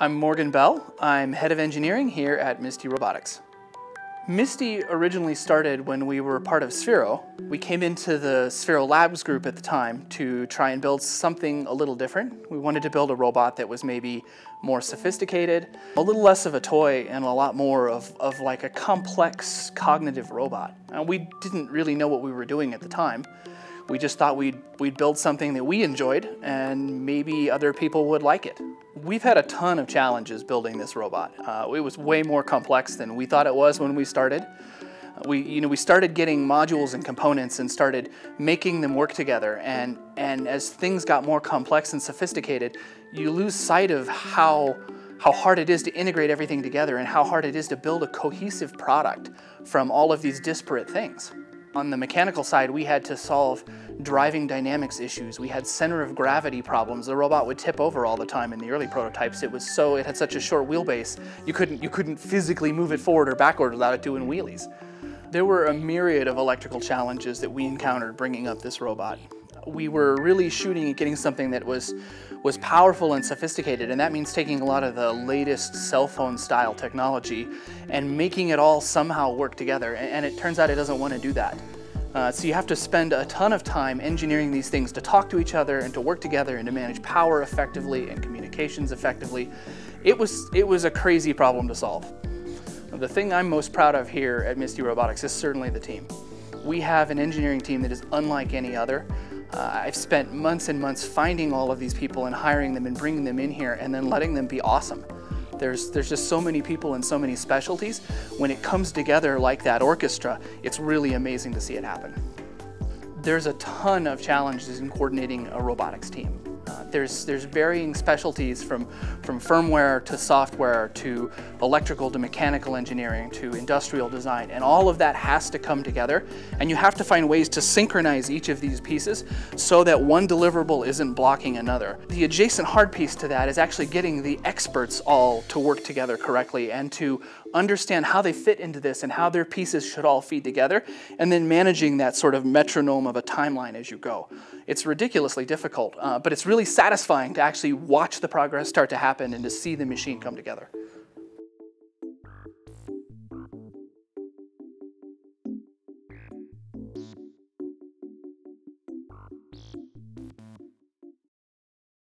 I'm Morgan Bell. I'm head of engineering here at Misty Robotics. Misty originally started when we were part of Sphero. We came into the Sphero Labs group at the time to try and build something a little different. We wanted to build a robot that was maybe more sophisticated, a little less of a toy and a lot more of like a complex cognitive robot. And we didn't really know what we were doing at the time. We just thought we'd build something that we enjoyed and maybe other people would like it. We've had a ton of challenges building this robot. It was way more complex than we thought it was when we started. We started getting modules and components and started making them work together. And as things got more complex and sophisticated, you lose sight of how hard it is to integrate everything together and how hard it is to build a cohesive product from all of these disparate things. On the mechanical side, we had to solve driving dynamics issues. We had center of gravity problems. The robot would tip over all the time in the early prototypes. It had such a short wheelbase, you couldn't physically move it forward or backward without it doing wheelies. There were a myriad of electrical challenges that we encountered bringing up this robot. We were really shooting at getting something that was powerful and sophisticated, and that means taking a lot of the latest cell phone style technology and making it all somehow work together, and it turns out it doesn't want to do that. So you have to spend a ton of time engineering these things to talk to each other and to work together and to manage power effectively and communications effectively. It was a crazy problem to solve. The thing I'm most proud of here at Misty Robotics is certainly the team. We have an engineering team that is unlike any other. I've spent months and months finding all of these people and hiring them and bringing them in here and then letting them be awesome. There's just so many people and so many specialties. When it comes together like that orchestra, it's really amazing to see it happen. There's a ton of challenges in coordinating a robotics team. There's varying specialties from firmware to software to electrical to mechanical engineering to industrial design, and all of that has to come together, and you have to find ways to synchronize each of these pieces so that one deliverable isn't blocking another. The adjacent hard piece to that is actually getting the experts all to work together correctly and to understand how they fit into this and how their pieces should all feed together, and then managing that sort of metronome of a timeline as you go. It's ridiculously difficult, but it's really satisfying to actually watch the progress start to happen and to see the machine come together.